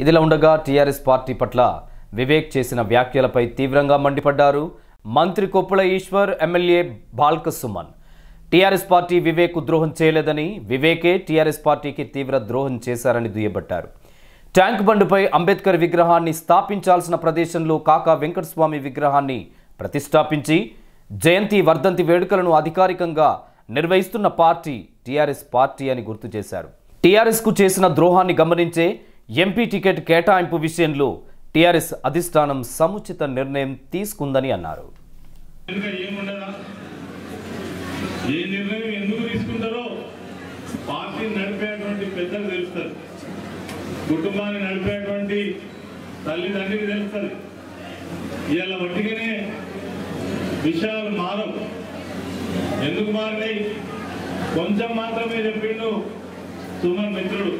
ఇదిలా ఉండగా TRS party పట్ల వివేక్ చేసిన వ్యాఖ్యలపై తీవ్రంగా మండిపడ్డారు మంత్రి Koppula Eshwar, MLA Balka Suman. TRS party Vivek ద్రోహం చేయలేదని, వివేకే టీఆర్ఎస్ పార్టీకి తీవ్ర ద్రోహం చేశారని దుయ్యబట్టారు. ట్యాంక్ బండ్పై అంబేద్కర్ విగ్రహాన్ని స్థాపించాల్సిన ప్రదేశంలో కాకా వెంకటస్వామి విగ్రహాన్ని ప్రతిష్టాపించి జయంతి వర్ధంతి వేడుకలను అధికారికంగా నిర్వహిస్తున్న పార్టీ టీఆర్ఎస్ పార్టీ అని గుర్తు చేశారు. టీఆర్ఎస్కు చేసిన ద్రోహాన్ని గమనించే ఎంపీ టికెట్ కేటాయింపు విషయంలో టీఆర్ఎస్ అధిష్టానం సముచిత నిర్ణయం తీసుకుందని అన్నారు. ఏ నిర్ణయం ఎందుకు తీసుకుంటారో పార్టీని నడిపేటువంటి పెద్దలు తెలుస్తారు, కుటుంబాన్ని నడిపేటువంటి తల్లిదండ్రికి తెలుస్తుంది. ఇవాళ వట్టిగానే విషయాలు మారవు. ఎందుకు మారినాయి? కొంచెం మాత్రమే చెప్పిండు సుమన్ మిత్రుడు.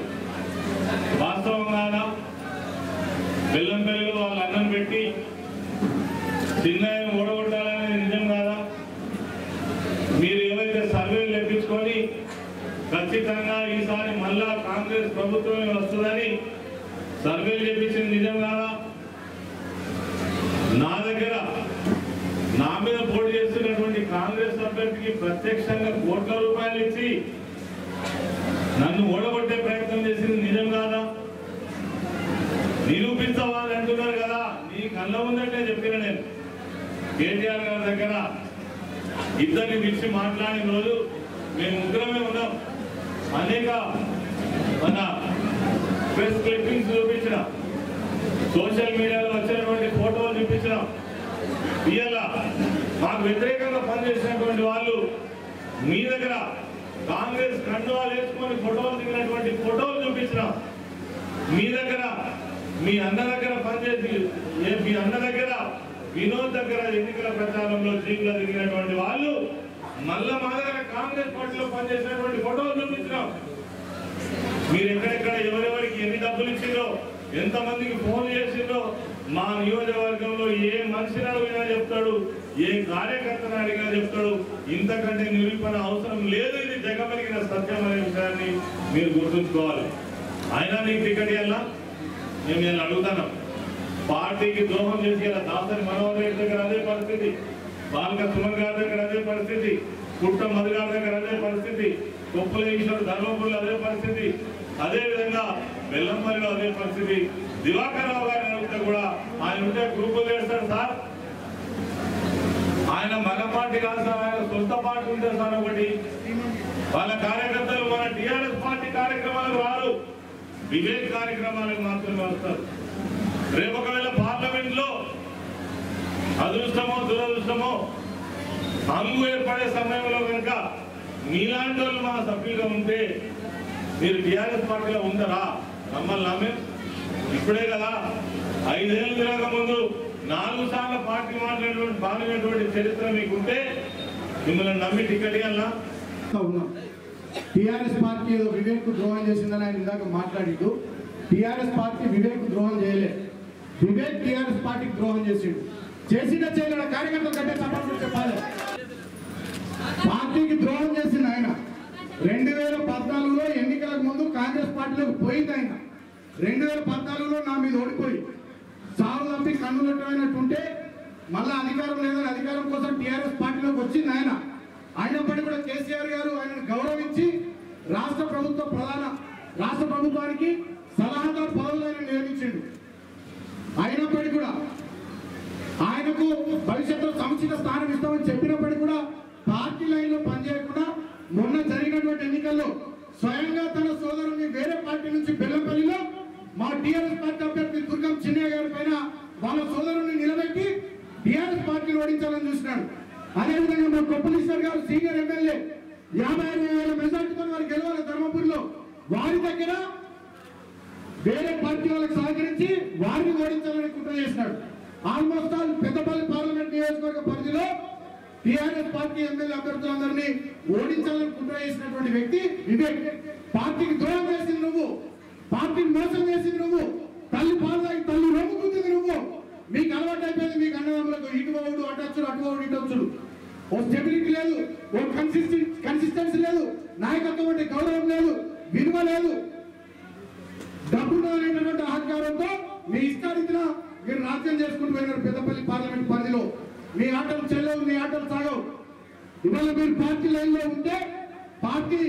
వాస్తవంగా బెల్లంపల్లిలో వాళ్ళ అన్నం పెట్టి చిన్నయ్యను ఓడగొట్టాలనేది నిజం కాదా? మీరు ఏవైతే సర్వేలు లెక్కించుకొని ఖచ్చితంగా ఈసారి మళ్ళా కాంగ్రెస్ ప్రభుత్వమే వస్తుందని సర్వేలు చేపించింది నిజం కాదా? నా మీద పోటీ చేస్తున్నటువంటి కాంగ్రెస్ అభ్యర్థికి ప్రత్యక్షంగా కోట్ల రూపాయలు ఇచ్చి నన్ను ఓడగొట్టే ప్రయత్నం చేసింది నిజం కాదా? నిరూపించవాలి అంటున్నారు కదా. నీ కళ్ళ ఉందంటే చెప్పిన నేను కేటీఆర్ గారి దగ్గర ఇద్దరిని పిలిచి మాట్లాడిన రోజు మేము ముగ్గురమే ఉన్నాం. అనేక మన ప్రెస్ క్లిప్పింగ్స్ చూపించిన, సోషల్ మీడియాలో వచ్చినటువంటి ఫోటోలు చూపించిన. ఇవాళ మాకు వ్యతిరేకంగా పనిచేసినటువంటి వాళ్ళు మీ దగ్గర కాంగ్రెస్ కండువాలు వేసుకొని ఫోటోలు దిగినటువంటి ఫోటోలు చూపించిన. మీ దగ్గర మీ అన్న దగ్గర పనిచేసి మీ అన్న దగ్గర వినోద్ దగ్గర ఎన్నికల ప్రచారంలో జీవులో దిగినటువంటి వాళ్ళు మళ్ళా మా దగ్గర కాంగ్రెస్ పార్టీలో పనిచేసినటువంటి ఫోటోలు చూపించినాం. మీరు ఎక్కడెక్కడ ఎవరెవరికి ఎన్ని డబ్బులు ఇచ్చిందో, ఎంతమందికి ఫోన్ చేసిందో మా నియోజకవర్గంలో ఏ మనిషిని అడిగినా చెప్తాడు, ఏ కార్యకర్తను అడిగినా చెప్తాడు. ఇంతకంటే నిరూపణ అవసరం లేదు. ఇది జగమలిగిన సత్యం అనే విషయాన్ని మీరు గుర్తుంచుకోవాలి. అయినా నీకు టికెట్ ఇవ్వాలా? మేము నేను అడుగుతున్నాం. పార్టీకి ద్రోహం చేసి ఇలా దాసరి మనోహర్ రెడ్డి దగ్గర అదే పరిస్థితి, బాల్క సుమన్ గారి దగ్గర అదే పరిస్థితి, పుట్ట మధు గారి దగ్గర అదే పరిస్థితి, కొప్పుల ఈశ్వర్ ధర్మపురిలో అదే పరిస్థితి, అదేవిధంగా బెల్లంపల్లిలో అదే పరిస్థితి. దివాకర్ రావు గారిని అడిగితే కూడా ఆయన ఉంటే గ్రూపులు చేస్తాడు సార్. ఆయన మన పార్టీ కాదు సార్, ఆయన సొంత పార్టీ ఉంటే సార్ ఒకటి. వాళ్ళ కార్యకర్తలు మన టీఆర్ఎస్ పార్టీ కార్యక్రమాలకు రారు, వివేక్ కార్యక్రమాలకు మాత్రమే వస్తారు. రేపు ఒకవేళ పార్లమెంట్ లో అదృష్టమో దురదృష్టమో హంగు ఏర్పడే సమయంలో కనుక మీలాంటి వాళ్ళు మా సభ్యులుగా ఉంటే మీరు టీఆర్ఎస్ పార్టీలో ఉంటారా? నమ్మల్ని నమ్మే ఇప్పుడే కదా 5 ఏళ్ళు తిరగక ముందు 4 సార్లు పార్టీ మాట్లాడినటువంటి చరిత్ర మీకుంటే మిమ్మల్ని నమ్మి టికెట్ ఇవ్వాలా? టీఆర్ఎస్ పార్టీ ఏదో వివేక్ ద్రోహం చేసిందని ఆయన ఇందాక మాట్లాడిండు. టీఆర్ఎస్ పార్టీ వివేక్ ద్రోహం చేయలేదు, వివేక్ టీఆర్ఎస్ పార్టీకి ద్రోహం చేసిండు. చేసిన చేయగల కార్యకర్తల కంటే సపోర్ట్ చెప్పాలి. పార్టీకి ద్రోహం చేసింది ఆయన. 2014లో ఎన్నికలకు ముందు కాంగ్రెస్ పార్టీలోకి పోయింది ఆయన. 2014లో నా మీద ఓడిపోయి సాగు తప్పి కన్ను పెట్టమైనట్టుంటే మళ్ళీ అధికారం లేదని అధికారం కోసం టీఆర్ఎస్ పార్టీలోకి వచ్చింది ఆయన. అయినప్పటికీ కూడా కేసీఆర్ గారు ఆయనను గౌరవించి రాష్ట్ర ప్రభుత్వానికి సలహాదారు పదవులు ఆయన నియమించిండు. అయినప్పటికీ కూడా ఆయనకు భవిష్యత్తులో సముచిత స్థానం ఇస్తామని చెప్పినప్పటికీ కూడా పార్టీ లైన్లో పనిచేయకుండా మొన్న జరిగినటువంటి ఎన్నికల్లో స్వయంగా తన సోదరుని వేరే పార్టీ నుంచి బెల్లంపల్లిలో మా టీఆర్ఎస్ పార్టీ అభ్యర్థి దుర్గం చిన్నయ్య గారి పైన వాళ్ళ సోదరుని నిలబెట్టి టీఆర్ఎస్ పార్టీని ఓడించాలని చూసినాడు. అదేవిధంగా మా కొప్పులీశ్వర్ గారు సీనియర్ ఎమ్మెల్యే 55,000 మెజార్టీతో వారు గెలవాలి ధర్మపురిలో. వారి దగ్గర వేరే పార్టీ వాళ్ళకి సహకరించి వారిని ఓడించాలని కుట్ర చేసినాడు. ఆల్మోస్ట్ ఆల్ పెద్దపల్లి పార్లమెంట్ నియోజకవర్గ పరిధిలో టీఆర్ఎస్ పార్టీ ఎమ్మెల్యే అభ్యర్థులందరినీ ఓడించాలని కుట్ర చేసినటువంటి వ్యక్తి వివేక్. పార్టీకి ద్రోహం చేసింది నువ్వు, పార్టీని మోసం చేసింది నువ్వు, తల్లి పాలు తాగి తల్లి రొమ్ముకుంటుంది నువ్వు. మీకు అలవాటు అయిపోయింది మీ అన్నదమ్ములకు ఇటు పోవుడు అటొచ్చుడు అటు పోవుడు ఇటు వచ్చుడు. ఓ స్టెబిలిటీ లేదు, ఓ కన్సిస్టెన్సీ లేదు, నాయకత్వం అంటే గౌరవం లేదు, విలువ లేదు. డబ్బులు అనేటటువంటి అహంకారంతో మీ ఇష్టారీతిన మీరు రాజ్యం చేసుకుంటూ పోయినారు. పెద్దపల్లి పార్లమెంట్ పరిధిలో మీ ఆటలు చెల్లవు, మీ ఆటలు సాగవు. ఇవాళ మీరు పార్టీ లైన్లో ఉంటే, పార్టీ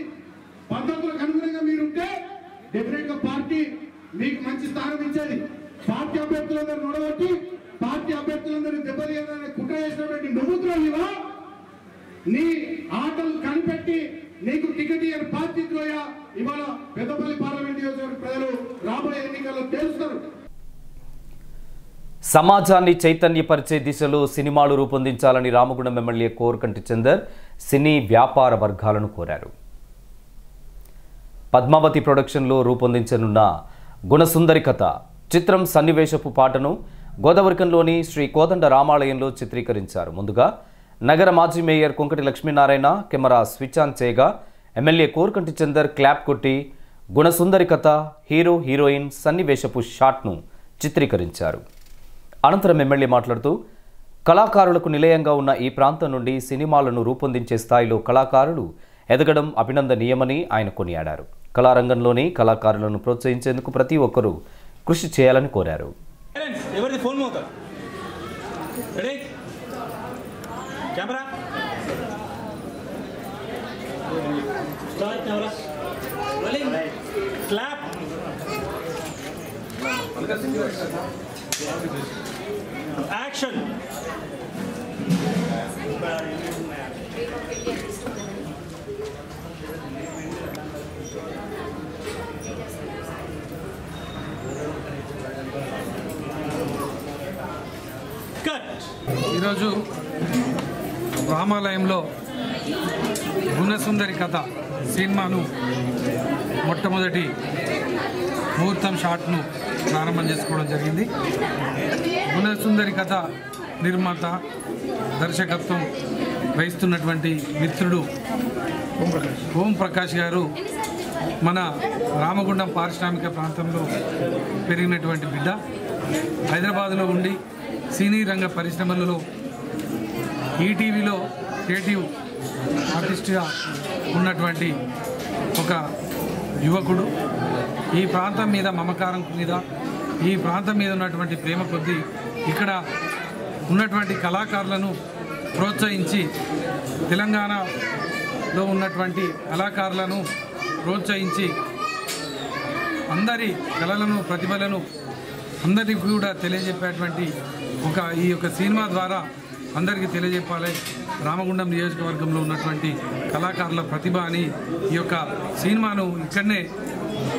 పద్ధతులకు అనుగుణంగా మీరు ఉంటే డెఫినెట్ గా పార్టీ మీకు మంచి స్థానం ఇచ్చేది. పార్టీ అభ్యర్థులందరూ నొడగొట్టి పార్టీ అభ్యర్థులందరూ దెబ్బతీయాలని కుట్ర చేసినటువంటి నువ్వుద్రోహివా, నీ ఆటలు కనిపెట్టి నీకు టికెట్ ఇయ్యని పార్టీ ద్రోహ ఇవాళ పెద్దపల్లి పార్లమెంట్ నియోజకవర్గ ప్రజలు రాబోయే ఎన్నికల్లో తెలుస్తారు. సమాజాన్ని చైతన్యపరిచే దిశలో సినిమాలు రూపొందించాలని రామగుండం ఎమ్మెల్యే కోరకంటి చందర్ సినీ వ్యాపార వర్గాలను కోరారు. పద్మావతి ప్రొడక్షన్లో రూపొందించనున్న గుణసుందరి కథ చిత్రం సన్నివేశపు పాటను గోదావరికంలోని శ్రీ కోదండ రామాలయంలో చిత్రీకరించారు. ముందుగా నగర మాజీ mayor Konkati Lakshminarayana camera switch on చేయగా ఎమ్మెల్యే కోరకంటి చందర్ క్లాప్ కొట్టి గుణసుందరి కథ హీరో హీరోయిన్ సన్నివేశపు షాట్ను చిత్రీకరించారు. అనంతరం ఎమ్మెల్యే మాట్లాడుతూ కళాకారులకు నిలయంగా ఉన్న ఈ ప్రాంతం నుండి సినిమాలను రూపొందించే స్థాయిలో కళాకారులు ఎదగడం అభినందనీయమని ఆయన కొనియాడారు. కళారంగంలోని కళాకారులను ప్రోత్సహించేందుకు ప్రతి ఒక్కరూ కృషి చేయాలని కోరారు. ఈరోజు రామాలయంలో గుణసుందరి కథ సినిమాను మొట్టమొదటి ముహూర్తం షాట్ను ప్రారంభం చేసుకోవడం జరిగింది. గుణసుందరి కథ నిర్మాత దర్శకత్వం వహిస్తున్నటువంటి మిత్రుడు ఓం ప్రకాష్ గారు మన రామగుండం పారిశ్రామిక ప్రాంతంలో పెరిగినటువంటి బిడ్డ. హైదరాబాద్లో ఉండి సినీ రంగ పరిశ్రమలలో ఈటీవీలో క్రియేటివ్ ఆర్టిస్ట్గా ఉన్నటువంటి ఒక యువకుడు. ఈ ప్రాంతం మీద మమకారం మీద, ఈ ప్రాంతం మీద ఉన్నటువంటి ప్రేమ కొద్దీ ఇక్కడ ఉన్నటువంటి కళాకారులను ప్రోత్సహించి తెలంగాణలో ఉన్నటువంటి కళాకారులను ప్రోత్సహించి అందరి కళలను ప్రతిభలను అందరికీ కూడా తెలియజెప్పేటువంటి ఈ యొక్క సినిమా ద్వారా అందరికీ తెలియజెప్పాలి రామగుండం నియోజకవర్గంలో ఉన్నటువంటి కళాకారుల ప్రతిభ అని ఈ యొక్క సినిమాను ఇక్కడనే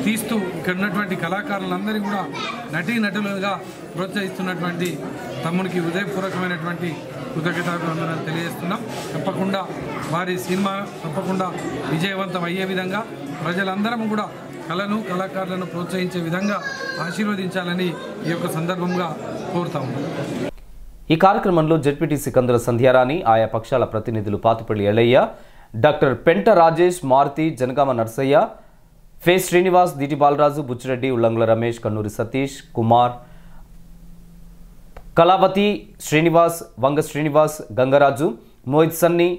తీస్తూ ఇక్కడ ఉన్నటువంటి కళాకారులందరినీ కూడా నటీనటులుగా ప్రోత్సహిస్తున్నటువంటి తమ్మునికి హృదయపూర్వకమైనటువంటి కృతజ్ఞతాభివందనాలు తెలియజేస్తున్నాం. తప్పకుండా వారి సినిమా తప్పకుండా విజయవంతం అయ్యే విధంగా ప్రజలందరం కూడా కళను కళాకారులను ప్రోత్సహించే విధంగా ఆశీర్వదించాలని ఈ యొక్క సందర్భంగా కోరుతాము. ఈ కార్యక్రమంలో జెడ్పీటీసీ కందుల సంధ్యారాణి, ఆయా పక్షాల ప్రతినిధులు పాతుపల్లి ఎల్లయ్య, డాక్టర్ పెంట రాజేష్, మారుతి, జనగామ నర్సయ్య, ఫే శ్రీనివాస్, దిటి Balaraju, Buchireddy, Ullangula Ramesh, Kannuri Satish Kumar, Kalavathi Srinivas, Vanga Srinivas, Gangaraju, Mohit Sunny,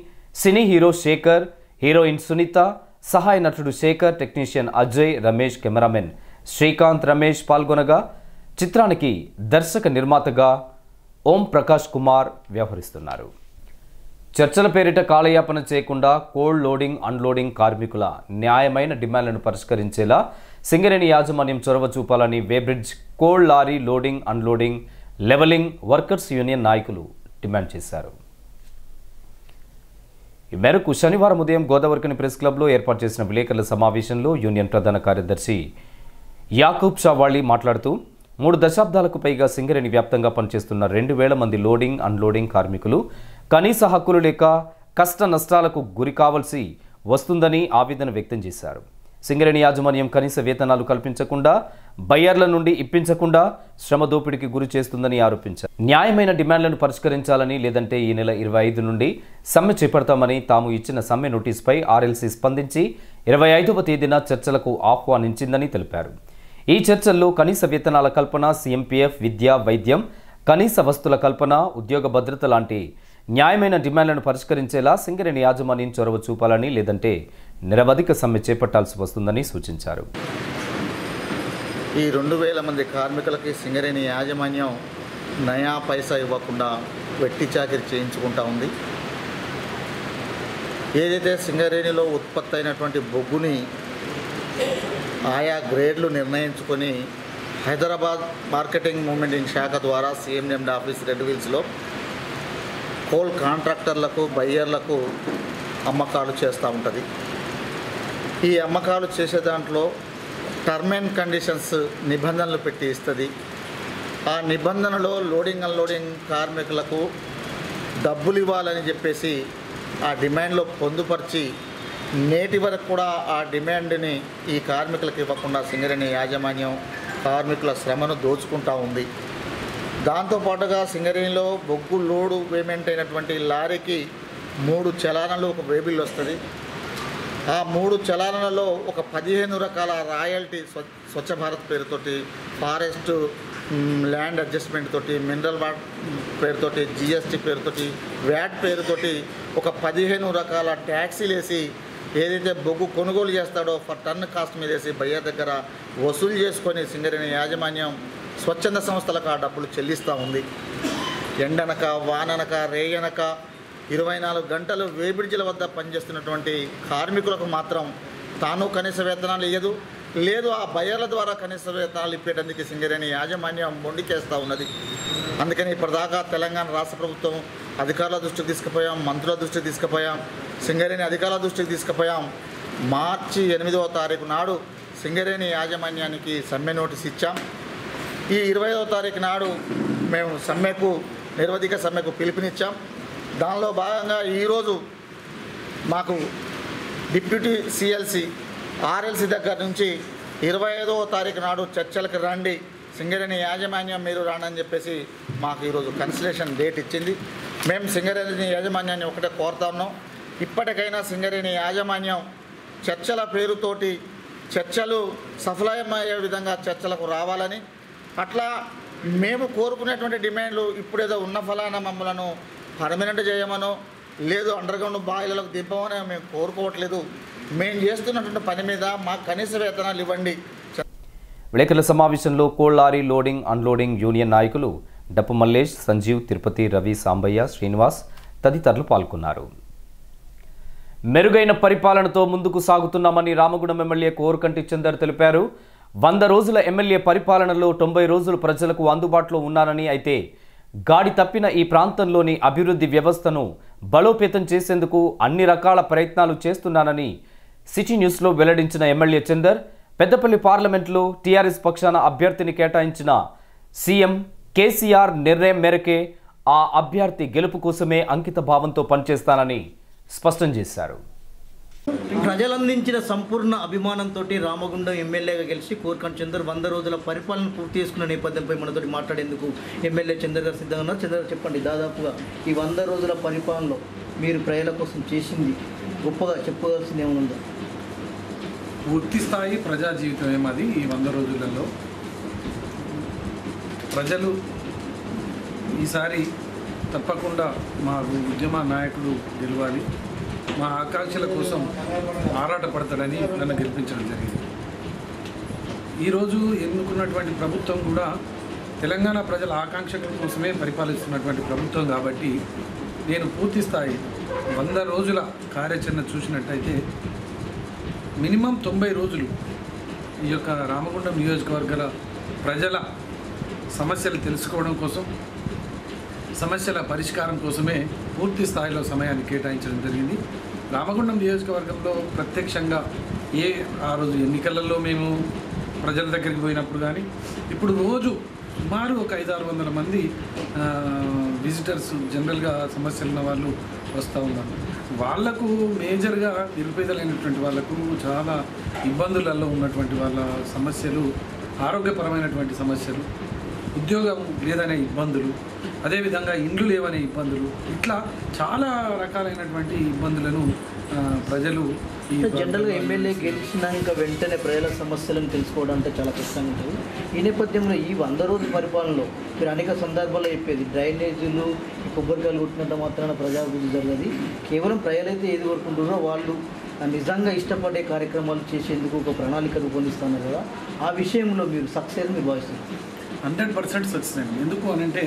cine hero Shekar, heroine Sunitha, సహాయ నటుడు శేఖర్, టెక్నీషియన్ అజయ్, రమేష్, కెమెరామెన్ శ్రీకాంత్, రమేష్ పాల్గొనగా చిత్రానికి దర్శక నిర్మాతగా ఓం ప్రకాష్ కుమార్ వ్యవహరిస్తున్నారు. చర్చల పేరిట కాలయాపన చేయకుండా కోల్డ్ లోడింగ్, అన్లోడింగ్ కార్మికుల న్యాయమైన డిమాండ్లను పరిష్కరించేలా సింగరేణి యాజమాన్యం చొరవ చూపాలని weighbridge cold lorry loading, unloading, levelling workers union నాయకులు డిమాండ్ చేశారు. ఈ మేరకు శనివారం ఉదయం గోదావరికని ప్రెస్ క్లబ్లో ఏర్పాటు చేసిన విలేకరుల సమావేశంలో యూనియన్ ప్రధాన కార్యదర్శి యాకూబ్ షావాళి మాట్లాడుతూ 3 దశాబ్దాలకు పైగా సింగరేణి వ్యాప్తంగా పనిచేస్తున్న 2000 మంది లోడింగ్, అన్లోడింగ్ కార్మికులు కనీస హక్కులు లేక కష్ట నష్టాలకు గురి కావాల్సి వస్తుందని ఆవేదన వ్యక్తం చేశారు. సింగరేణి యాజమాన్యం కనీస వేతనాలు కల్పించకుండా, బయ్యర్ల నుండి ఇప్పించకుండా శ్రమ దోపిడీకి గురి చేస్తుందని ఆరోపించారు. న్యాయమైన డిమాండ్లను పరిష్కరించాలని, లేదంటే ఈ నెల 25 నుండి సమ్మె చేపడతామని తాము ఇచ్చిన సమ్మె నోటీసుపై ఆర్ఎల్సీ స్పందించి 25వ తేదీన చర్చలకు ఆహ్వానించిందని తెలిపారు. ఈ చర్చల్లో కనీస వేతనాల కల్పన, సీఎంపీఎఫ్, విద్య, వైద్యం, కనీస వస్తువుల కల్పన, ఉద్యోగ భద్రత లాంటి న్యాయమైన డిమాండ్లను పరిష్కరించేలా సింగరేణి యాజమాన్యం చొరవ చూపాలని, లేదంటే నిరవధిక సమ్మె చేపట్టాల్సి వస్తుందని సూచించారు. ఈ 2000 మంది కార్మికులకి సింగరేణి యాజమాన్యం నయా పైసా ఇవ్వకుండా వెట్టి చాకిరి చేయించుకుంటా ఉంది. ఏదైతే సింగరేణిలో ఉత్పత్తి అయినటువంటి బొగ్గుని ఆయా గ్రేడ్లు నిర్ణయించుకొని హైదరాబాద్ మార్కెటింగ్ మూమెంటింగ్ శాఖ ద్వారా CMD ఆఫీస్ రెడ్ విల్స్లో కోల్ కాంట్రాక్టర్లకు బయ్యర్లకు అమ్మకాలు చేస్తూ ఉంటుంది. ఈ అమ్మకాలు చేసే దాంట్లో టర్మ్ అండ్ కండిషన్స్ నిబంధనలు పెట్టి ఇస్తుంది. ఆ నిబంధనలో లోడింగ్ అన్లోడింగ్ కార్మికులకు డబ్బులు ఇవ్వాలని చెప్పేసి ఆ డిమాండ్లో పొందుపరిచి నేటి వరకు కూడా ఆ డిమాండ్ని ఈ కార్మికులకు ఇవ్వకుండా సింగరేణి యాజమాన్యం కార్మికుల శ్రమను దోచుకుంటూ ఉంది. దాంతోపాటుగా సింగరేణిలో బొగ్గు లోడు పేమెంట్ అయినటువంటి లారీకి 3 చలానాలు ఒక వేబిల్ వస్తుంది. ఆ 3 చలానాలలో ఒక 15 రకాల రాయల్టీ స్వచ్ఛ భారత్ పేరుతోటి, ఫారెస్ట్ ల్యాండ్ అడ్జస్ట్మెంట్ తోటి, మినరల్ వాటర్ పేరుతోటి, GST పేరుతోటి, వ్యాట్ పేరుతోటి ఒక 15 రకాల ట్యాక్సీలు వేసి ఏదైతే బొగ్గు కొనుగోలు చేస్తాడో ఫర్ టన్ కాస్ట్ మీద వేసి బయ్యర్ దగ్గర వసూలు చేసుకొని సింగరేణి యాజమాన్యం స్వచ్ఛంద సంస్థలకు ఆ డబ్బులు చెల్లిస్తూ ఉంది. ఎండనక వాననక రేయనక 24 గంటలు వేబిడ్జిల వద్ద పనిచేస్తున్నటువంటి కార్మికులకు మాత్రం తాను కనీస వేతనాలు ఇవ్వదు, లేదు ఆ బయ్యర్ల ద్వారా కనీస వేతనాలు ఇప్పేటందుకు సింగరేణి యాజమాన్యం మొండి చేస్తూ ఉన్నది. అందుకని ఇప్పటిదాకా తెలంగాణ రాష్ట్ర ప్రభుత్వం అధికారుల దృష్టికి తీసుకుపోయాం, మంత్రుల దృష్టికి తీసుకుపోయాం, సింగరేణి అధికారుల దృష్టికి తీసుకుపోయాం. మార్చి 8వ తారీఖు నాడు సింగరేణి యాజమాన్యానికి సమ్మె నోటీస్ ఇచ్చాం. ఈ 25వ తారీఖు నాడు మేము నిరవధిక సమ్మెకు పిలుపునిచ్చాం. దానిలో భాగంగా ఈరోజు మాకు డిప్యూటీ CLC RLC దగ్గర నుంచి 25వ తారీఖు నాడు చర్చలకు రండి, సింగరేణి యాజమాన్యం మీరు రానని చెప్పేసి మాకు ఈరోజు కన్సలేషన్ డేట్ ఇచ్చింది. మేము సింగరేణి యాజమాన్యాన్ని ఒకటే కోరుతా ఉన్నాం, ఇప్పటికైనా సింగరేణి యాజమాన్యం చర్చల పేరుతోటి చర్చలు సఫలమయ్యే విధంగా చర్చలకు రావాలని, అట్లా మేము కోరుకునేటువంటి డిమాండ్లు ఇప్పుడేదో ఉన్న ఫలానా మమ్మలను పర్మనెంట్ చేయమనో లేదు అండర్గ్రౌండ్ బాయిలకు దింపమని మేము కోరుకోవట్లేదు. మేము చేస్తున్నటువంటి పని మీద మాకు కనీస వేతనాలు ఇవ్వండి. విలేకరుల సమావేశంలో coal lorry loading unloading union నాయకులు డప్పు మల్లేష్, సంజీవ్, తిరుపతి, రవి, సాంబయ్య, శ్రీనివాస్ తదితరులు పాల్గొన్నారు. మెరుగైన పరిపాలనతో ముందుకు సాగుతున్నామని రామగుండం ఎమ్మెల్యే కోరుకంటి చందర్ తెలిపారు. 100 రోజుల ఎమ్మెల్యే పరిపాలనలో 90 రోజులు ప్రజలకు అందుబాటులో ఉన్నారని, అయితే గాడి తప్పిన ఈ ప్రాంతంలోని అభివృద్ధి వ్యవస్థను బలోపేతం చేసేందుకు అన్ని రకాల ప్రయత్నాలు చేస్తున్నానని సిటీ న్యూస్లో వెల్లడించిన ఎమ్మెల్యే చందర్, పెద్దపల్లి పార్లమెంట్లో టీఆర్ఎస్ పక్షాన అభ్యర్థిని కేటాయించిన సీఎం కేసీఆర్ నిర్ణయం మేరకే ఆ అభ్యర్థి గెలుపు కోసమే అంకిత భావంతో పనిచేస్తానని స్పష్టం చేశారు. ప్రజలందించిన సంపూర్ణ అభిమానంతో రామగుండం ఎమ్మెల్యేగా గెలిచి కోరుకంటి చందర్ 100 రోజుల పరిపాలన పూర్తి చేసుకున్న నేపథ్యంపై మనతోటి మాట్లాడేందుకు ఎమ్మెల్యే చందర్ గారు సిద్ధంగా ఉన్నారు. చందర్ చెప్పండి, దాదాపుగా ఈ 100 రోజుల పరిపాలనలో మీరు ప్రజల కోసం చేసింది గొప్పగా చెప్పుకోవాల్సింది ఏమైనా ఉందా? పూర్తి స్థాయి ప్రజా జీవితం ఏమది. ఈ 100 రోజులలో ప్రజలు ఈసారి తప్పకుండా మా ఉద్యమ నాయకుడు గెలవాలి, మా ఆకాంక్షల కోసం ఆరాటపడతాడని నన్ను గెలిపించడం జరిగింది. ఈరోజు ఎన్నుకున్నటువంటి ప్రభుత్వం కూడా తెలంగాణ ప్రజల ఆకాంక్షల కోసమే పరిపాలిస్తున్నటువంటి ప్రభుత్వం కాబట్టి నేను పూర్తి స్థాయి 100 రోజుల కార్యాచరణ చూసినట్టయితే మినిమం 90 రోజులు ఈ యొక్క రామగుండం నియోజకవర్గాల ప్రజల సమస్యలు తెలుసుకోవడం కోసం, సమస్యల పరిష్కారం కోసమే పూర్తి స్థాయిలో సమయాన్ని కేటాయించడం జరిగింది. రామగుండం నియోజకవర్గంలో ప్రత్యక్షంగా ఆ రోజు ఎన్నికలలో మేము ప్రజల దగ్గరికి పోయినప్పుడు కానీ ఇప్పుడు రోజు సుమారు ఒక 500-600 మంది విజిటర్స్ జనరల్గా సమస్యలు ఉన్న వాళ్ళు వస్తూ ఉన్నారు. వాళ్లకు మేజర్గా నిరుపేదలైనటువంటి వాళ్లకు చాలా ఇబ్బందులలో ఉన్నటువంటి వాళ్ళ సమస్యలు, ఆరోగ్యపరమైనటువంటి సమస్యలు, ఉద్యోగం లేదనే ఇబ్బందులు, అదేవిధంగా ఇండ్లు లేవనే ఇబ్బందులు, ఇట్లా చాలా రకాలైనటువంటి ఇబ్బందులను ప్రజలు జనరల్గా ఎమ్మెల్యే గెలిచినాక వెంటనే ప్రజల సమస్యలను తెలుసుకోవడం అంటే చాలా కష్టంగా ఉంటుంది. ఈ నేపథ్యంలో ఈ 100 రోజుల పరిపాలనలో మీరు అనేక సందర్భాల్లో చెప్పేది డ్రైనేజీలు, కొబ్బరికాయలు కొట్టినంత మాత్రాన ప్రజాభివృద్ధి జరగదు. కేవలం ప్రజలైతే ఏది కోరుకుంటారో వాళ్ళు నిజంగా ఇష్టపడే కార్యక్రమాలు చేసేందుకు ఒక ప్రణాళిక రూపొందిస్తున్నారు కదా, ఆ విషయంలో మీరు సక్సెస్ మీరు భావిస్తున్నారు? 100% సక్సెస్ అండి. ఎందుకు అని అంటే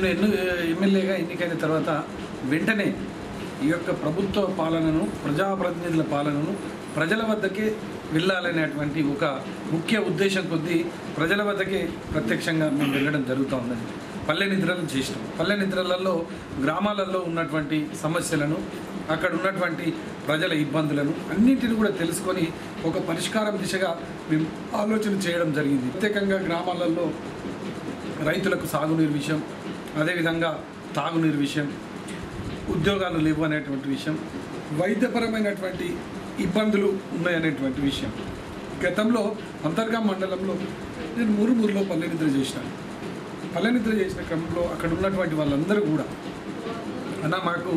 నేను ఎమ్మెల్యేగా ఎన్నికైన తర్వాత వెంటనే ఈ యొక్క ప్రభుత్వ పాలనను, ప్రజాప్రతినిధుల పాలనను ప్రజల వద్దకే వెళ్ళాలనేటువంటి ఒక ముఖ్య ఉద్దేశం కొద్దీ ప్రజల వద్దకే ప్రత్యక్షంగా మేము వెళ్ళడం జరుగుతూ ఉందండి. పల్లె నిద్రలు చేసినాం. పల్లె నిద్రలలో గ్రామాలలో ఉన్నటువంటి సమస్యలను, అక్కడ ఉన్నటువంటి ప్రజల ఇబ్బందులను అన్నింటిని కూడా తెలుసుకొని ఒక పరిష్కారం దిశగా మేము ఆలోచన చేయడం జరిగింది. ప్రత్యేకంగా గ్రామాలలో రైతులకు సాగునీరు విషయం, అదేవిధంగా తాగునీరు విషయం, ఉద్యోగాలు లేవు అనేటువంటి విషయం, వైద్యపరమైనటువంటి ఇబ్బందులు ఉన్నాయనేటువంటి విషయం. గతంలో అంతర్గా మండలంలో నేను మురుమూరులో పల్లె నిద్ర చేసినాను. పల్లె నిద్ర చేసిన క్రమంలో అక్కడ ఉన్నటువంటి వాళ్ళందరూ కూడా అన్న మాకు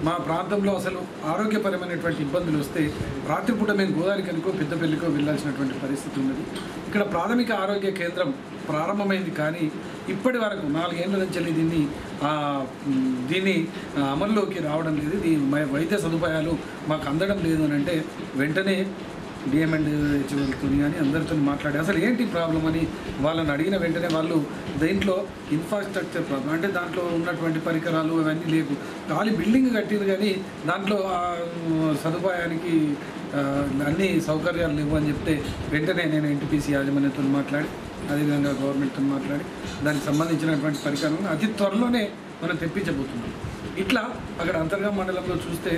మా ప్రాంతంలో అసలు ఆరోగ్యపరమైనటువంటి ఇబ్బందులు వస్తే రాత్రిపూట మేము గోదావరికనికో పెద్దపల్లికో వెళ్ళాల్సినటువంటి పరిస్థితి ఉన్నది. ఇక్కడ ప్రాథమిక ఆరోగ్య కేంద్రం ప్రారంభమైంది, కానీ ఇప్పటి వరకు 4 ఏళ్ల నుంచి దీన్ని అమల్లోకి రావడం లేదు. దీని వైద్య సదుపాయాలు మాకు అందడం లేదు అని అంటే వెంటనే డిఎంఎండ్హెచ్ఓతో కానీ అందరితో మాట్లాడి అసలు ఏంటి ప్రాబ్లం అని వాళ్ళని అడిగిన వెంటనే వాళ్ళు దీంట్లో ఇన్ఫ్రాస్ట్రక్చర్ ప్రాబ్లం, అంటే దాంట్లో ఉన్నటువంటి పరికరాలు అవన్నీ లేవు, ఖాళీ బిల్డింగ్ కట్టిరు కానీ దాంట్లో సదుపాయానికి అన్ని సౌకర్యాలు లేవు అని చెప్తే వెంటనే నేను ఎన్టీపీసీ యాజమాన్యంతో మాట్లాడి, అదేవిధంగా గవర్నమెంట్తో మాట్లాడి దానికి సంబంధించినటువంటి పరికరాలను అతి త్వరలోనే మనం తెప్పించబోతున్నాం. ఇట్లా అక్కడ అంతర్గా మండలంలో చూస్తే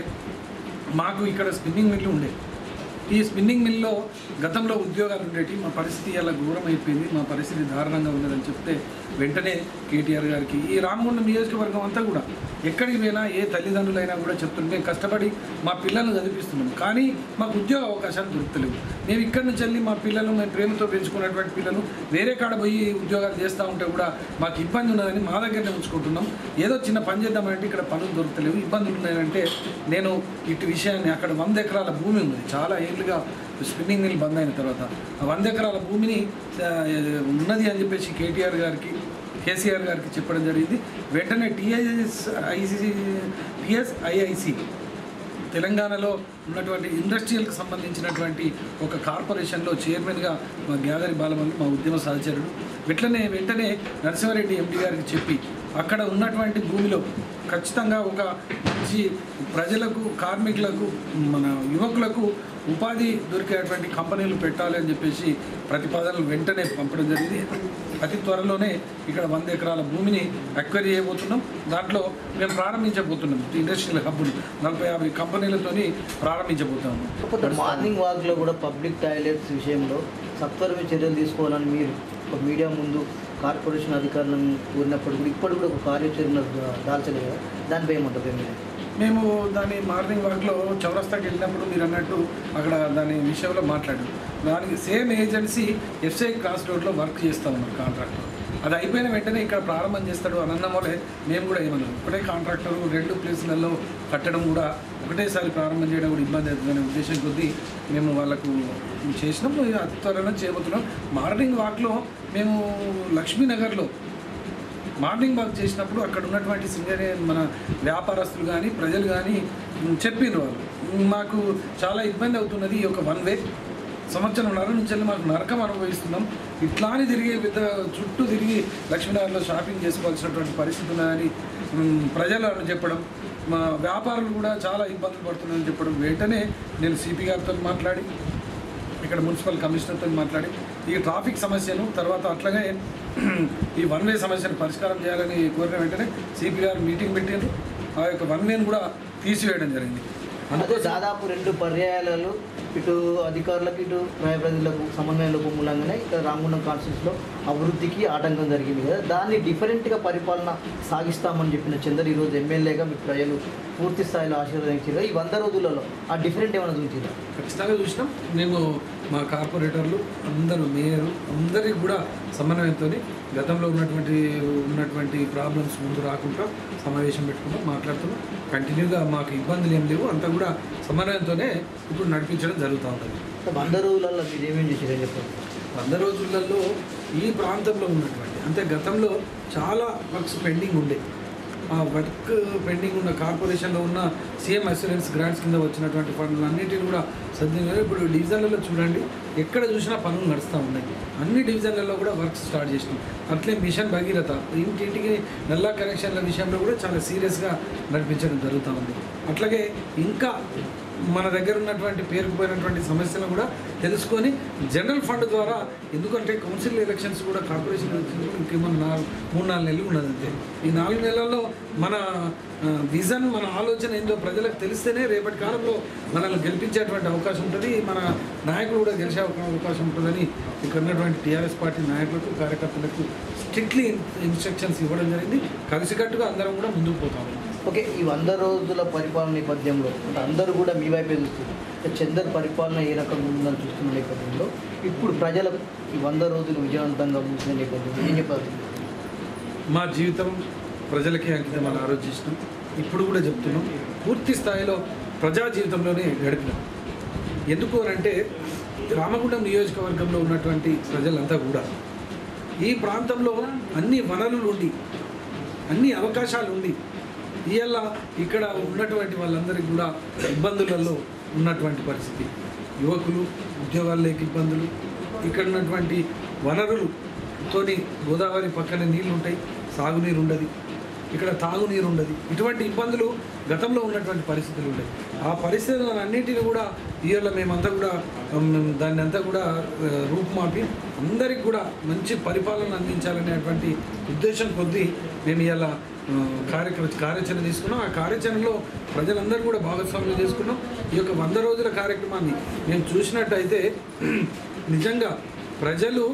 మాకు ఇక్కడ స్పిన్నింగ్ మిల్లు ఉండే, ఈ స్పిన్నింగ్ మిల్లో గతంలో ఉద్యోగాలు ఉండేవి. మా పరిస్థితి అలా ఘోరం అయిపోయింది, మా పరిస్థితి దారుణంగా ఉన్నదని చెప్తే వెంటనే కేటీఆర్ గారికి ఈ రామగుండం నియోజకవర్గం అంతా కూడా ఎక్కడికి పోయినా ఏ తల్లిదండ్రులైనా కూడా చెప్తుంటే కష్టపడి మా పిల్లలను చదివిస్తున్నాం, కానీ మాకు ఉద్యోగ అవకాశాలు దొరుకుతలేవు. మేము ఇక్కడి నుంచి వెళ్ళి మా పిల్లలు మేము ప్రేమతో పెంచుకున్నటువంటి పిల్లలు వేరే కాడ పోయి ఉద్యోగాలు చేస్తూ ఉంటే కూడా మాకు ఇబ్బంది ఉన్నదని మా దగ్గరనే ఉంచుకుంటున్నాం. ఏదో చిన్న పని చేద్దామంటే ఇక్కడ పనులు దొరుకుతలేవు, ఇబ్బందులు ఉన్నాయంటే నేను ఇటు విషయాన్ని అక్కడ 100 ఎకరాల భూమి ఉంది. చాలా ఏళ్ళుగా స్పిన్నింగ్ మిల్ బంద్ అయిన తర్వాత ఆ 100 ఎకరాల భూమిని ఉన్నది అని చెప్పేసి కేసీఆర్ గారికి చెప్పడం జరిగింది. వెంటనే టీఎస్ఐఐసి తెలంగాణలో ఉన్నటువంటి ఇండస్ట్రియల్కి సంబంధించినటువంటి ఒక కార్పొరేషన్లో చైర్మన్గా మా గ్యాదరి బాలమల్లి మా ఉద్యమ సహచరుడు వెంటనే నరసింహారెడ్డి ఎంపీ గారికి చెప్పి అక్కడ ఉన్నటువంటి భూమిలో ఖచ్చితంగా ఒక మంచి ప్రజలకు, కార్మికులకు, మన యువకులకు ఉపాధి దొరికేటువంటి కంపెనీలు పెట్టాలి అని చెప్పేసి ప్రతిపాదనలు వెంటనే పంపడం జరిగింది. అతి త్వరలోనే ఇక్కడ 100 ఎకరాల భూమిని అక్వైర్ చేయబోతున్నాం. దాంట్లో మేము ప్రారంభించబోతున్నాం ఇండస్ట్రియల్ హబ్ను 40-50 కంపెనీలతోని ప్రారంభించబోతున్నాము. మార్నింగ్ వాక్లో కూడా పబ్లిక్ టాయిలెట్స్ విషయంలో సత్వరమే చర్యలు తీసుకోవాలని మీరు ఒక మీడియా ముందు కార్పొరేషన్ అధికారులను కోరినప్పుడు కూడా ఇప్పటి కూడా ఒక కార్యాచరణ దాల్చలేదు, దానిపై ఏమంటారు? మేము దాని మార్నింగ్ వాక్లో చౌరస్తాకి వెళ్ళినప్పుడు మీరు అన్నట్టు అక్కడ దాని విషయంలో మాట్లాడారు. దానికి సేమ్ ఏజెన్సీ ఎఫ్సై క్రాస్ రోడ్లో వర్క్ చేస్తూ ఉన్నారు కాంట్రాక్టర్. అది అయిపోయిన వెంటనే ఇక్కడ ప్రారంభం చేస్తాడు అని అన్నమోలే మేము కూడా ఏమన్నాం, ఒకటే కాంట్రాక్టర్ 2 ప్లేసులలో కట్టడం కూడా ఒకటేసారి ప్రారంభం చేయడం కూడా ఇబ్బంది అవుతుందనే ఉద్దేశం కొద్దీ మేము వాళ్ళకు చేసినాం. అతి త్వరలో చేయబోతున్నాం. మార్నింగ్ వాక్లో మేము లక్ష్మీనగర్లో మార్నింగ్ వాక్ చేసినప్పుడు అక్కడ ఉన్నటువంటి మన వ్యాపారస్తులు కానీ ప్రజలు కానీ చెప్పిన వాళ్ళు మాకు చాలా ఇబ్బంది అవుతున్నది, ఈ యొక్క 1 వే సంవత్సరంన్నర నుంచి మాకు నరకం అనుభవిస్తున్నాం, ఇట్లానే తిరిగి చుట్టూ తిరిగి లక్ష్మీనగర్లో షాపింగ్ చేసుకోవాల్సినటువంటి పరిస్థితి ఉన్నదని ప్రజలు చెప్పడం, మా వ్యాపారులు కూడా చాలా ఇబ్బందులు పడుతున్నారని చెప్పడం. వెంటనే నేను సిపి గారితో మాట్లాడి, ఇక్కడ మున్సిపల్ కమిషనర్తో మాట్లాడి ఈ ట్రాఫిక్ సమస్యను, తర్వాత అట్లాగే ఈ 1 వే సమస్యను పరిష్కారం చేయాలని కోరిన వెంటనే సిపి గారు మీటింగ్ పెట్టారు. ఆ యొక్క 1 వేను కూడా తీసివేయడం జరిగింది. అందుకే దాదాపు 2 పర్యాయాలు ఇటు అధికారులకు ఇటు న్యాయ ప్రజలకు సమన్వయంలో మూలంగానే ఇక్కడ రామగుండం కాన్స్టిట్యూన్సీలో అభివృద్ధికి ఆటంకం జరిగింది కదా, దాన్ని డిఫరెంట్గా పరిపాలన సాగిస్తామని చెప్పిన చంద్ర ఈరోజు ఎమ్మెల్యేగా మీకు ప్రజలు పూర్తి స్థాయిలో ఆశీర్వదించారు. ఈ 100 రోజులలో ఆ డిఫరెంట్ ఏమైనా చూసారా? ఖచ్చితంగా చూసినాం. మేము మా కార్పొరేటర్లు అందరూ, మేయర్ అందరికి కూడా సమన్వయంతో గతంలో ఉన్నటువంటి ప్రాబ్లమ్స్ ముందు రాకుండా సమావేశం పెట్టుకున్నాం, మాట్లాడుతున్నాం. కంటిన్యూగా మాకు ఇబ్బందులు ఏం లేవు, అంతా కూడా సమన్వయంతోనే ఇప్పుడు నడిపించడం జరుగుతూ ఉంటుంది. 100 రోజులలో మీరు ఏమేమి చేశారని చెప్పండి. 100 రోజులలో ఈ ప్రాంతంలో ఉన్నటువంటి, అంటే గతంలో చాలా వర్క్స్ పెండింగ్ ఉండే, ఆ వర్క్ పెండింగ్ ఉన్న కార్పొరేషన్లో ఉన్న సీఎం అస్యూరెన్స్ గ్రాంట్స్ కింద వచ్చినటువంటి ఫండ్లు అన్నింటినీ కూడా సద్వినియోగం. ఇప్పుడు డివిజన్లలో చూడండి, ఎక్కడ చూసినా పనులు నడుస్తూ ఉన్నాయి. అన్ని డివిజన్లలో కూడా వర్క్ స్టార్ట్ చేసినాం. అట్లే మిషన్ భగీరథ ఇంటింటికి నల్లా కనెక్షన్ల విషయంలో కూడా చాలా సీరియస్గా నడిపించడం జరుగుతూ ఉంది. అట్లాగే ఇంకా మన దగ్గర ఉన్నటువంటి పేరుకుపోయినటువంటి సమస్యలను కూడా తెలుసుకొని జనరల్ ఫండ్ ద్వారా, ఎందుకంటే కౌన్సిల్ ఎలక్షన్స్ కూడా కార్పొరేషన్ ఎలక్షన్స్ ఇంకేమన్నా 3-4 నెలలు ఉన్నదంతే. ఈ 4 నెలల్లో మన విజన్, మన ఆలోచన ఏందో ప్రజలకు తెలిస్తేనే రేపటి కాలంలో మనల్ని గెలిపించేటువంటి అవకాశం ఉంటుంది, మన నాయకులు కూడా గెలిచే అవకాశం ఉంటుందని ఇక్కడ ఉన్నటువంటి టీఆర్ఎస్ పార్టీ నాయకులకు, కార్యకర్తలకు స్ట్రిక్ట్లీ ఇన్స్ట్రక్షన్స్ ఇవ్వడం జరిగింది. కలిసికట్టుగా అందరం కూడా ముందుకు పోతాము. ఓకే, ఈ 100 రోజుల పరిపాలన నేపథ్యంలో అంటే అందరూ కూడా మీ వైపే చూస్తారు. చందర్ పరిపాలన ఏ రకంగా ఉందని చూస్తున్న నేపథ్యంలో ఇప్పుడు ప్రజలకు ఈ 100 రోజులు విజయవంతంగా ముగిసిన నేపథ్యంలో ఏం చెప్పాలి? మా జీవితం ప్రజలకే అంకితం అని ఆలోచిస్తున్నాం. ఇప్పుడు కూడా చెప్తున్నాం, పూర్తి స్థాయిలో ప్రజా జీవితంలోనే గడిపినాం. ఎందుకు అంటే రామగుండం నియోజకవర్గంలో ఉన్నటువంటి ప్రజలంతా కూడా ఈ ప్రాంతంలో అన్ని వనరులు ఉండి, అన్ని అవకాశాలు ఉండి, ఇవాళ ఇక్కడ ఉన్నటువంటి వాళ్ళందరికీ కూడా ఇబ్బందులలో ఉన్నటువంటి పరిస్థితి. యువకులు ఉద్యోగాలు లేక ఇబ్బందులు, ఇక్కడ ఉన్నటువంటి వనరులతోని గోదావరి పక్కన నీళ్ళు ఉంటాయి, సాగునీరు ఉండదు, ఇక్కడ తాగునీరు ఉండదు. ఇటువంటి ఇబ్బందులు గతంలో ఉన్నటువంటి పరిస్థితులు ఉంటాయి. ఆ పరిస్థితులన్నింటినీ కూడా ఇవాళ మేమంతా కూడా దాన్ని అంతా కూడా రూపుమాపి అందరికి కూడా మంచి పరిపాలన అందించాలనేటువంటి ఉద్దేశం కొద్దీ మేము ఇవాళ కార్యాచరణ తీసుకున్నాం. ఆ కార్యాచరణలో ప్రజలందరూ కూడా భాగస్వామ్యం చేసుకున్నాం. ఈ యొక్క 100 రోజుల కార్యక్రమాన్ని మేము చూసినట్టయితే నిజంగా ప్రజలు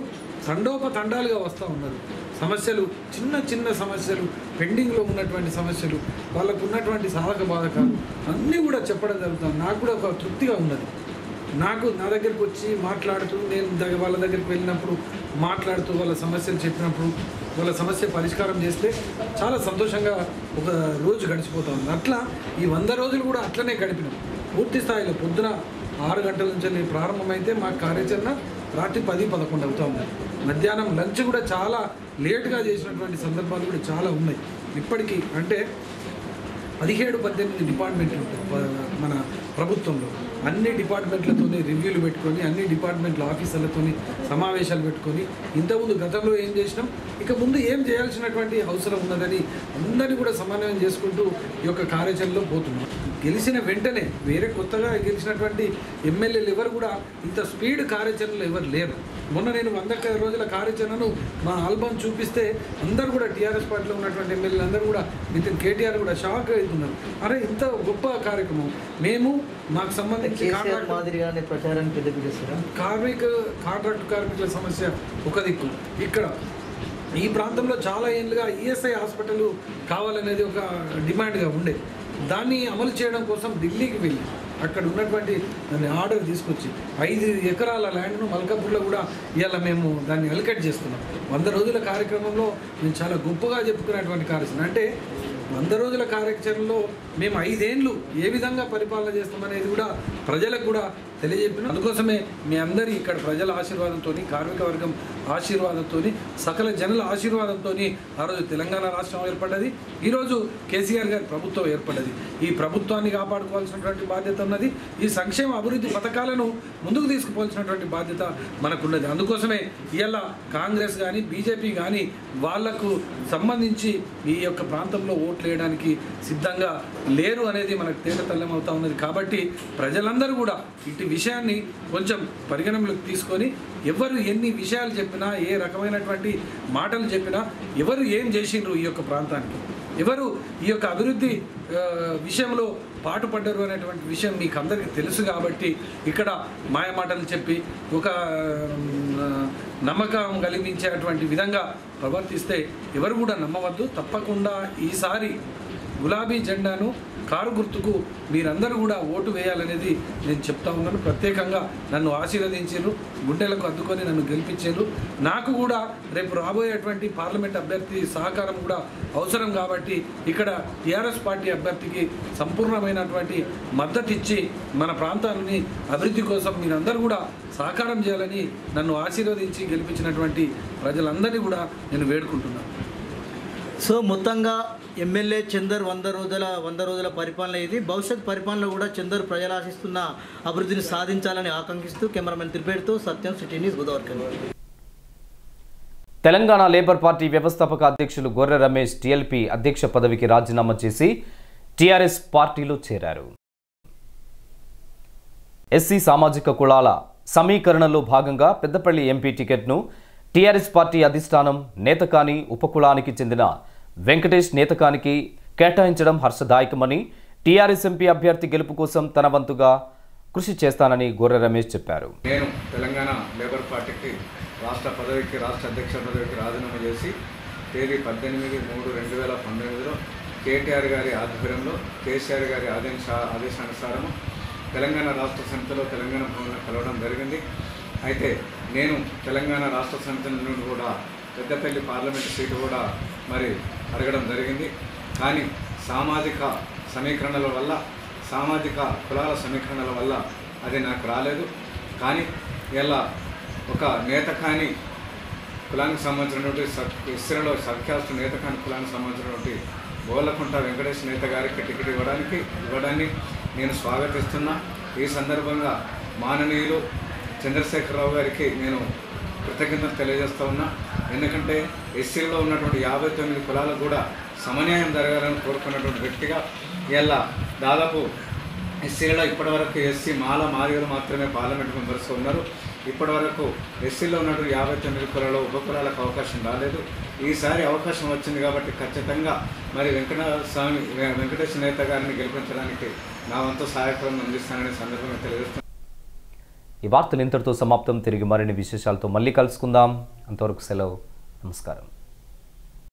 తండోపతండాలుగా వస్తూ ఉన్నారు. సమస్యలు, చిన్న చిన్న సమస్యలు, పెండింగ్లో ఉన్నటువంటి సమస్యలు, వాళ్ళకు ఉన్నటువంటి సాధక బాధకాలు అన్నీ కూడా చెప్పడం జరుగుతుంది. నాకు కూడా ఒక తృప్తిగా ఉన్నది. నా దగ్గరికి వచ్చి మాట్లాడుతూ, నేను వాళ్ళ దగ్గరికి వెళ్ళినప్పుడు మాట్లాడుతూ వాళ్ళ సమస్యలు చెప్పినప్పుడు వాళ్ళ సమస్య పరిష్కారం చేస్తే చాలా సంతోషంగా ఒక రోజు గడిచిపోతా ఉంది. అట్లా ఈ 100 రోజులు కూడా అట్లనే గడిపినాం. పూర్తి స్థాయిలో పొద్దున 6 గంటల నుంచి ప్రారంభమైతే మా కార్యాచరణ రాత్రి 10-11 అవుతూ ఉంది. మధ్యాహ్నం లంచ్ కూడా చాలా లేట్గా చేసినటువంటి సందర్భాలు కూడా చాలా ఉన్నాయి. ఇప్పటికీ అంటే 17-18 డిపార్ట్మెంట్లు మన ప్రభుత్వంలో అన్ని డిపార్ట్మెంట్లతోనే రివ్యూలు పెట్టుకొని, అన్ని డిపార్ట్మెంట్ల ఆఫీసర్లతోని సమావేశాలు పెట్టుకొని, ఇంతకుముందు గతంలో ఏం చేసినాం, ఇక ముందు ఏం చేయాల్సినటువంటి అవసరం ఉన్నదని అందరినీ కూడా సమన్వయం చేసుకుంటూ ఈ యొక్క కార్యాచరణలో పోతున్నాం. గెలిచిన వెంటనే వేరే కొత్తగా గెలిచినటువంటి ఎమ్మెల్యేలు ఎవరు కూడా ఇంత స్పీడ్ కార్యాచరణలో ఎవరు లేరు. మొన్న నేను 100 రోజుల కార్యాచరణను మా ఆల్బమ్ చూపిస్తే అందరూ కూడా టీఆర్ఎస్ పార్టీలో ఉన్నటువంటి ఎమ్మెల్యేలు అందరూ కూడా నితిన్ కేటీఆర్ కూడా షాక్ అవుతున్నారు. అరే ఇంత గొప్ప కార్యక్రమం, మేము మాకు సంబంధించి కాంట్రాక్ట్ కార్మికుల సమస్య ఒక దిక్కు, ఇక్కడ ఈ ప్రాంతంలో చాలా ఏళ్ళుగా ఈఎస్ఐ హాస్పిటల్ కావాలనేది ఒక డిమాండ్గా ఉండే, దాన్ని అమలు చేయడం కోసం ఢిల్లీకి వెళ్ళి అక్కడ ఉన్నటువంటి దాన్ని ఆర్డర్ తీసుకొచ్చి 5 ఎకరాల ల్యాండ్ను మల్కాపూర్లో కూడా ఇవాళ మేము దాన్ని అలికేట్ చేస్తున్నాం. 100 రోజుల కార్యక్రమంలో మేము చాలా గొప్పగా చెప్పుకునేటువంటి కార్యక్రమం. అంటే 100 రోజుల కార్యాచరణలో మేము 5 ఏళ్ళు ఏ విధంగా పరిపాలన చేస్తామనేది కూడా ప్రజలకు కూడా తెలియజెప్పినాం. అందుకోసమే మీ అందరి ఇక్కడ ప్రజల ఆశీర్వాదంతో, కార్మిక వర్గం ఆశీర్వాదంతో, సకల జనుల ఆశీర్వాదంతో ఆ రోజు తెలంగాణ రాష్ట్రం ఏర్పడ్డది. ఈరోజు కేసీఆర్ గారి ప్రభుత్వం ఏర్పడ్డది. ఈ ప్రభుత్వాన్ని కాపాడుకోవాల్సినటువంటి బాధ్యత ఉన్నది. ఈ సంక్షేమ అభివృద్ధి పథకాలను ముందుకు తీసుకుపోవాల్సినటువంటి బాధ్యత మనకున్నది. అందుకోసమే ఇవాళ కాంగ్రెస్ కానీ బీజేపీ కానీ వాళ్లకు సంబంధించి ఈ యొక్క ప్రాంతంలో ఓట్లు వేయడానికి సిద్ధంగా లేరు అనేది మనకు తేటతెల్లం అవుతా ఉన్నది. కాబట్టి ప్రజలందరూ కూడా ఇటు విషయాన్ని కొంచెం పరిగణనలోకి తీసుకొని, ఎవరు ఎన్ని విషయాలు చెప్పినా, ఏ రకమైనటువంటి మాటలు చెప్పినా, ఎవరు ఏం చేసిండ్రు ఈ యొక్క ప్రాంతానికి, ఎవరు ఈ యొక్క అభివృద్ధి విషయంలో పాటుపడ్డారు అనేటువంటి విషయం మీకు అందరికీ తెలుసు. కాబట్టి ఇక్కడ మాయమాటలు చెప్పి ఒక నమ్మకం కలిగించేటువంటి విధంగా ప్రవర్తిస్తే ఎవరు కూడా నమ్మవద్దు. తప్పకుండా ఈసారి గులాబీ జెండాను, కారు గుర్తుకు మీరందరూ కూడా ఓటు వేయాలనేది నేను చెప్తా ఉన్నాను. ప్రత్యేకంగా నన్ను ఆశీర్వదించారు, గుండెలకు అద్దుకొని నన్ను గెలిపించారు. నాకు కూడా రేపు రాబోయేటువంటి పార్లమెంట్ అభ్యర్థి సహకారం కూడా అవసరం. కాబట్టి ఇక్కడ టీఆర్ఎస్ పార్టీ అభ్యర్థికి సంపూర్ణమైనటువంటి మద్దతు ఇచ్చి మన ప్రాంతాన్ని అభివృద్ధి కోసం మీరందరూ కూడా సహకారం చేయాలని నన్ను ఆశీర్వదించి గెలిపించినటువంటి ప్రజలందరినీ కూడా నేను వేడుకుంటున్నాను. సో మొత్తంగా ఎమ్మెల్యే చందర్ 100 రోజుల పరిపాలన ఇది. భవిష్యత్ పరిపాలనలో కూడా చందర్ ప్రజలు ఆశిస్తున్న అభివృద్ధిని సాధించాలని ఆకాంక్షిస్తూ కెమెరామెన్ త్రిపేడితో Satyam, city news, Godavari. Telangana Labour Party వ్యవస్థాపక అధ్యక్షులు గొర్రె రమేష్ టీఎల్పీ అధ్యక్ష పదవికి రాజీనామా చేసి టీఆర్ఎస్ పార్టీలో చేరారు. ఎస్సీ సామాజిక కులాల సమీకరణలో భాగంగా పెద్దపల్లి ఎంపీ టికెట్ను టీఆర్ఎస్ పార్టీ అధిష్టానం నేతకాని ఉపకులానికి చెందిన వెంకటేష్ నేతకానికి కేటాయించడం హర్షదాయకమని, టీఆర్ఎస్ ఎంపీ అభ్యర్థి గెలుపు కోసం తన వంతుగా కృషి చేస్తానని గొర్రె రమేష్ చెప్పారు. నేను తెలంగాణ లేబర్ పార్టీకి రాష్ట్ర అధ్యక్ష పదవికి రాజీనామా చేసి తేదీ 18/3/2019లో కేటీఆర్ గారి ఆధ్వర్యంలో కేసీఆర్ గారి ఆదేశానుసారము తెలంగాణ రాష్ట్ర సమితిలో తెలంగాణ భవన్లో కలవడం జరిగింది. అయితే నేను తెలంగాణ రాష్ట్ర సమితి నుండి కూడా పెద్దపల్లి పార్లమెంటు సీటు కూడా మరి అడగడం జరిగింది. కానీ సామాజిక సమీకరణల వల్ల, సామాజిక కులాల సమీకరణల వల్ల అది నాకు రాలేదు. కానీ ఇలా ఒక నేతకాని కులానికి సంబంధించినటువంటి ఇస్రోలో సబ్కాస్ట్ నేతకాని కులానికి సంబంధించినటువంటి గోళ్ళకుంట వెంకటేష్ నేత గారికి టికెట్ ఇవ్వడాన్ని నేను స్వాగతిస్తున్నా. ఈ సందర్భంగా మాననీయులు చంద్రశేఖరరావు గారికి నేను కృతజ్ఞతలు తెలియజేస్తూ ఉన్నా. ఎందుకంటే ఎస్సీలో ఉన్నటువంటి 59 కులాలకు కూడా సమన్యాయం జరగాలని కోరుకున్నటువంటి వ్యక్తిగా ఇలా దాదాపు ఎస్సీలో ఇప్పటివరకు ఎస్సీ మాదిగలు మాత్రమే పార్లమెంట్ మెంబర్స్ ఉన్నారు. ఇప్పటివరకు ఎస్సీలో ఉన్నటువంటి 59 కులాల్లో ఉపకులాలకు అవకాశం రాలేదు. ఈసారి అవకాశం వచ్చింది కాబట్టి ఖచ్చితంగా మరి వెంకటేష్ నేత గారిని గెలిపించడానికి నా వంతు సహాయపడం అందిస్తానని సందర్భంగా తెలియజేస్తున్నాను. ఈ వార్తలు ఇంతటితో సమాప్తం. తిరిగి మరిన్ని విశేషాలతో మళ్ళీ కలుసుకుందాం. అంతవరకు సెలవు. నమస్కారం.